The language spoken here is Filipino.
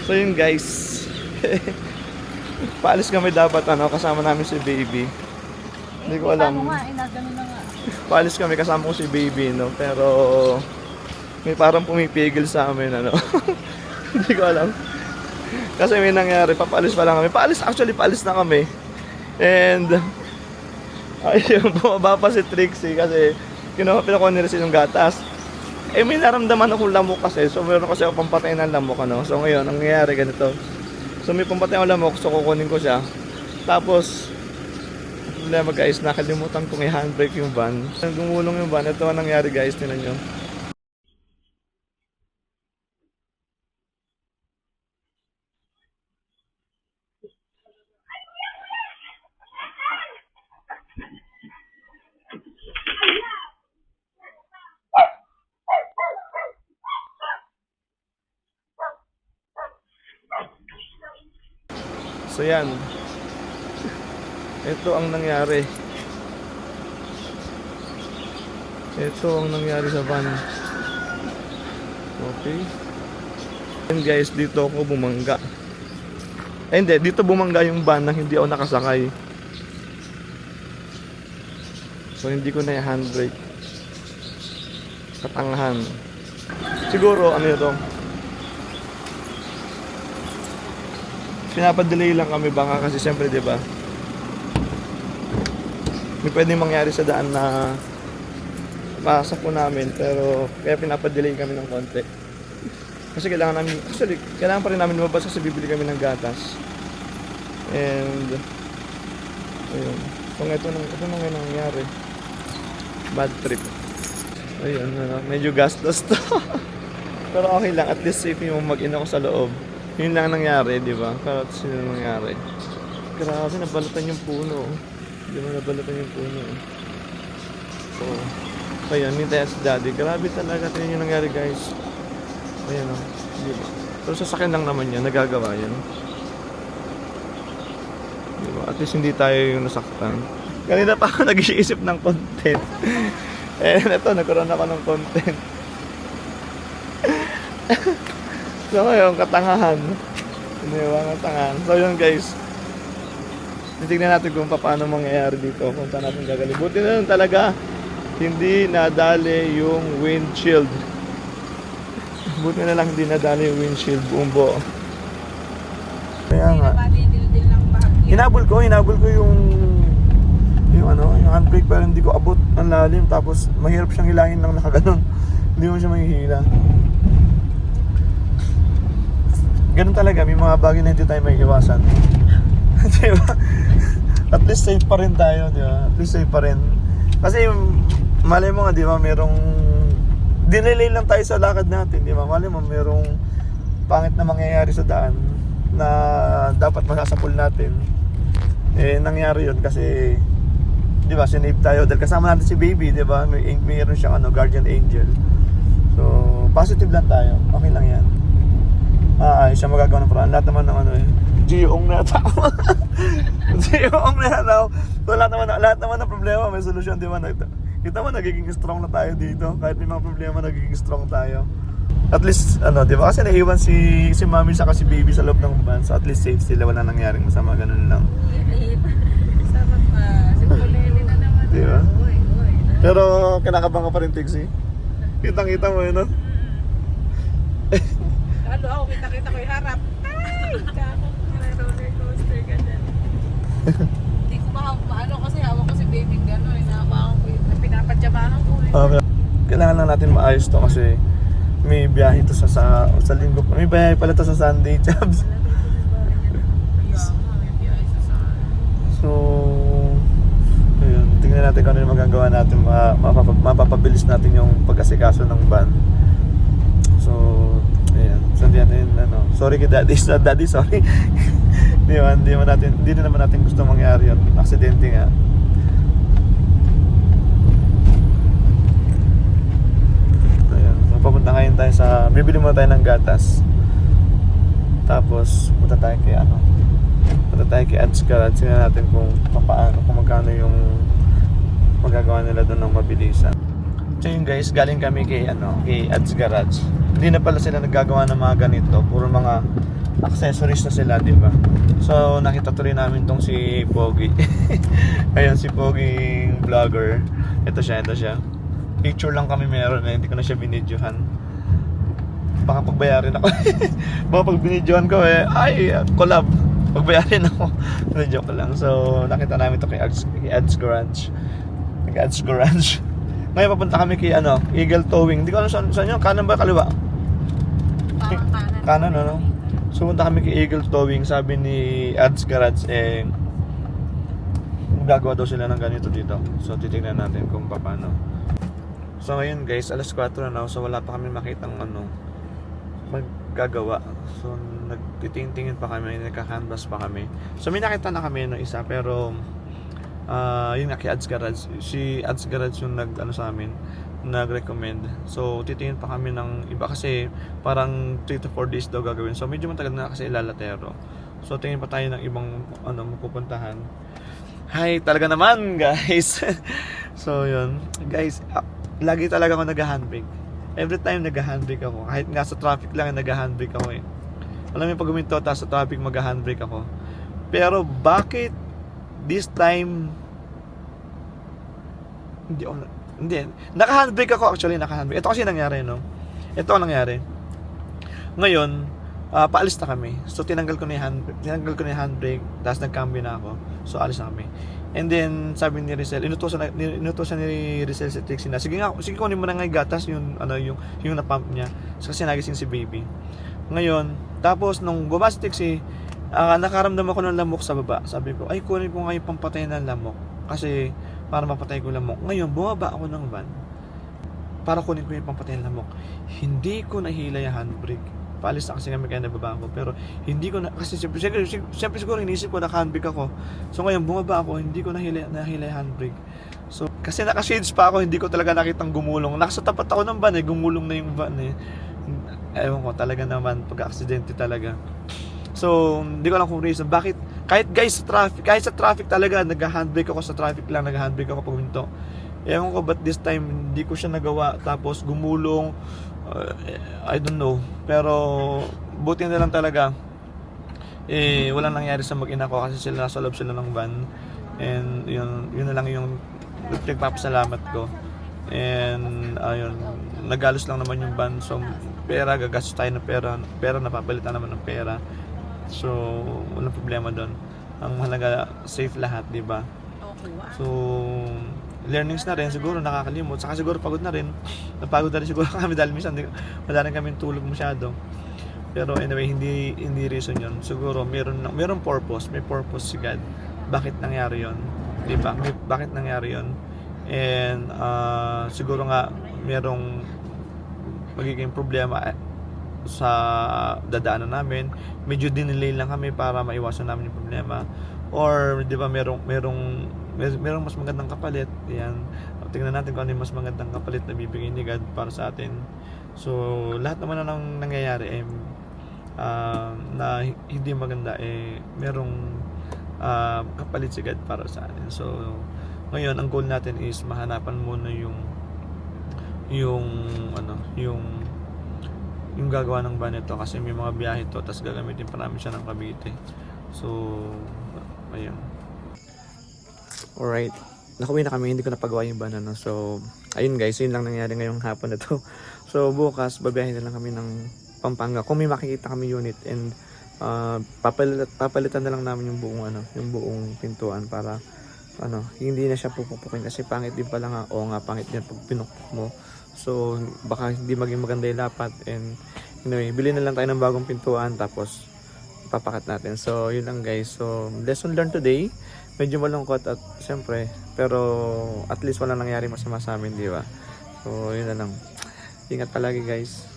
So yun guys. Paalis kami dapat kasama namin si baby. Hindi ko alam. Paano nga, ganun na nga. Paalis kami kasama ko si baby, no? Pero may parang pumipigil sa amin, Hindi ko alam. Kasi may nangyari, papaalis pa lang kami. Paalis na kami. And ayun, bumaba pa si Trixie kasi pinakuha nila yung gatas. May naramdaman akong lamok kasi. So meron kasi ako pampatay ng lamok, So ngayon, ang nangyayari ganito. So may pampatay ng lamok, so kukunin ko siya. Tapos problema guys, nakalimutan kong i-handbrake yung van. Gumulong yung van. Ito ang nangyari guys, tinan nyo. So yan. Ito ang nangyari. Ito ang nangyari sa van. Okay. And guys, dito ako bumangga. Hindi, dito bumangga yung van na hindi ako nakasakay. So hindi ko na i-handbrake. Katangahan. Siguro, ano ito? Pinapadelay lang kami baka kasi siyempre, di ba? May pwedeng mangyari sa daan na masa po namin, pero kaya pinapadelay kami ng konti. Kasi kailangan pa rin namin lumabas kasi bibili kami ng gatas. And ayun. So ito nang nangyari. Bad trip. Ayun, medyo gastos to. Pero okay lang, at least safe yung mag-in ako sa loob. Yun lang nangyari, di ba? Pero sino nangyari? Grabe, nabalatan yung puno. Hindi mo nabalatan yung puno. So, ayun, nintay si daddy. Grabe talaga, tingnan yung nangyari guys. Ayan o, di ba? Pero sasakyan lang naman yan, nagagawa yan. Di ba? At least hindi tayo yung nasaktan. Kanina pa ako nag-iisip ng content. Eh, ito, nagkaroon ako ng content. So ngayon, katangahan. Hindi ba, katangahan. So yun guys, titignan natin kung paano mangyayari dito, kung saan natin gagaling. Buti na lang talaga hindi nadali yung windshield. Buti na lang hindi nadali yung windshield buong buo. Kaya nga, hinabol ko yung handbrake, pero hindi ko abot ang lalim. Tapos mahirap siyang hilangin ng nakaganon. Hindi mo siya mahihila. Ganun talaga, may mga bagay na hindi tayo may iwasan. Diba? At least safe pa rin tayo, diba? At least safe pa rin. Kasi malay mo nga, diba, merong dinelay lang tayo sa lakad natin, diba? Malay mo, merong pangit na mangyayari sa daan na dapat masasapul natin. Eh, nangyari yun kasi, diba, sinave tayo dahil kasama natin si baby, diba? Mayroon siyang guardian angel. So, positive lang tayo. Okay lang yan. Siya magagawa ng paraan. Lahat naman ng Giyong na tao. Giyong na tao. So lahat naman ng problema may solusyon, di ba? Kita mo, nagiging strong na tayo dito. Kahit may mga problema, nagiging strong tayo. At least, di ba? Kasi naiwan si mami saka si baby sa loob ng van. So at least safe sila, wala nangyaring masama, ganun lang. Sarap pa. Simulili na naman. Di ba? Pero kinakabang ka pa rin, Tixie. Kitang-kita mo yun, no? Ako, kita ko yung harap. Ay! Kako, roller coaster ka dyan. Hindi ko maano kasi hawak ko si baby gano'n. Inahawakan ko yung pinapadyamahan ko. Okay. Kailangan lang natin maayos to kasi may biyahe to sa linggo. May biyahe pala to sa Sunday, Chabs. So, ayun. Tingnan natin kung ano yung magagawa natin. Mapapabilis natin yung pag-asikaso ng van. So, ayan. So, sorry kay daddy. Daddy, sorry. Hindi na naman natin gusto mangyari yun. Aksidente nga. Ayan. So, papunta ngayon tayo sa... Bibili muna tayo ng gatas. Tapos, punta tayo kay Ads Garage. Tingnan natin kung magkano yung magagawa nila doon ng mabilisan. So yun guys, galing kami kay Ads Garage. Hindi na pala sila naggagawa ng mga ganito. Puro mga accessories na sila, di ba? So, nakita tuloy namin tong si Pogi. Ayan, si Pogi vlogger. Ito siya. Picture lang kami meron eh, hindi ko na siya binidyohan. Baka pagbayarin ako. Baka pag binidyohan ko eh, ay, collab. Pagbayarin ako. Joke lang. So, nakita namin ito kay Ads Garage. Nag-Ads Garage. Ngayon papunta kami kay Eagle Towing. Hindi ko alam saan yun. Kanan ba kaliwa? Parang kanan. Kanan, ano? So, punta kami kay Eagle Towing. Sabi ni Ads Garage, gagawa daw sila ng ganito dito. So, titignan natin kung paano. So, ngayon guys, alas 4 na. So, wala pa kami makitang maggagawa. So, nagtitingin pa kami, nagka-canvas pa kami. So, may nakita na kami no isa, pero yun nga kay Ads Garage. Si Ads Garage yung sa amin, nag-recommend. So, titingin pa kami ng iba kasi parang 3 to 4 days daw gagawin. So, medyo matagal na kasi ilalatero. So, tingin pa tayo ng ibang mapupuntahan. Hi, talaga naman guys. So, yun. Guys, lagi talaga ako nag-handbrake. Every time nag-handbrake ako. Kahit nga sa traffic lang nag-handbrake ako eh. Alam mo pag guminto tapos sa traffic mag-handbrake ako. Pero bakit this time hindi. Naka-handbrake ako actually, naka-handbrake. Ito kasi nangyari, no? Ito ang nangyari. Ngayon, paalis na kami. So tinanggal ko na yung handbrake, tapos nagcambio na ako. So alis na kami. And then sabi ni Rizal, inutusan ni Rizal si Trixie na, sige kunin mo na nga yung gatas, yung na-pump niya. So, kasi nagising si baby. Ngayon, tapos nung bumaba si Trixie, nakaramdam ako ng lamok sa baba. Sabi ko, ay kunin ko nga yung pampatay ng lamok. Kasi para mapatay ko lamok. Ngayon, bumaba ako ng van para kunin ko yung pampatay ng lamok. Hindi ko nahila yung handbrake. Paalis na kasi kami kaya nababa ako. Pero hindi ko na, kasi siyempre siguro inisip ko naka-handbrake ako. So ngayon bumaba ako, hindi ko nahila yung handbrake. So kasi naka-shades pa ako, hindi ko talaga nakitang gumulong. Nakasa tapat ako ng van gumulong na yung van eh. Ewan ko talaga naman, pag-aksidente talaga. So hindi ko alam kung reason bakit. Kahit sa traffic talaga, nag-handbrake ako sa traffic lang, nag-handbrake ako pag minto. Ewan ko but this time hindi ko siya nagawa, tapos gumulong. I don't know, pero buti na lang talaga walang nangyari sa mag-ina ko kasi sila nasa loob sila ng van, and yun na lang yung nagpapasalamat ko. And ayun, nagalos lang naman yung van. So gagastos tayo ng pera napapalitan naman ng pera. So walang problema doon. Ang mahalaga safe lahat, di ba? Okay, wow. So learnings na rin, siguro nakakalimot, saka siguro pagod na rin. Napagod na rin siguro kami dahil minsan wala rin kami tulog masyado. Pero anyway, hindi reason yun. Siguro meron purpose, may purpose si God. Bakit nangyari yun? Diba? Bakit nangyari yun? And siguro nga merong magiging problema sa dadaanan namin. Medyo dinelay lang kami para maiwasan namin yung problema. Or di ba merong mas magandang kapalit. Yan. Tingnan natin kung ano yung mas magandang kapalit na bibigay ni God para sa atin. So lahat naman na nangyayari na hindi maganda merong kapalit si God para sa atin. So ngayon ang goal natin is mahanapan muna yung gagawa ng van nito, kasi may mga biyahe to, tapos gagamitin pa namin siya ng Cavite. So ayun. Alright, nakuwi na kami, hindi ko napagawa yung van So ayun guys, yun lang nangyari ngayong hapon na to. So bukas babiyahin na lang kami ng Pampanga kung may makikita kami unit, and papalitan na lang namin yung buong pintuan para hindi na siya pupupukin, kasi pangit din pala nga. Oo nga, pangit din pag pinukpok mo. So baka hindi maging maganda yung lapat, and anyway, bilhin na lang tayo ng bagong pintuan tapos papakat natin. So yun lang guys. So lesson learned today. Medyo malungkot at siyempre, pero at least wala nangyari masama sa amin, di ba? So yun na lang. Ingat palagi guys.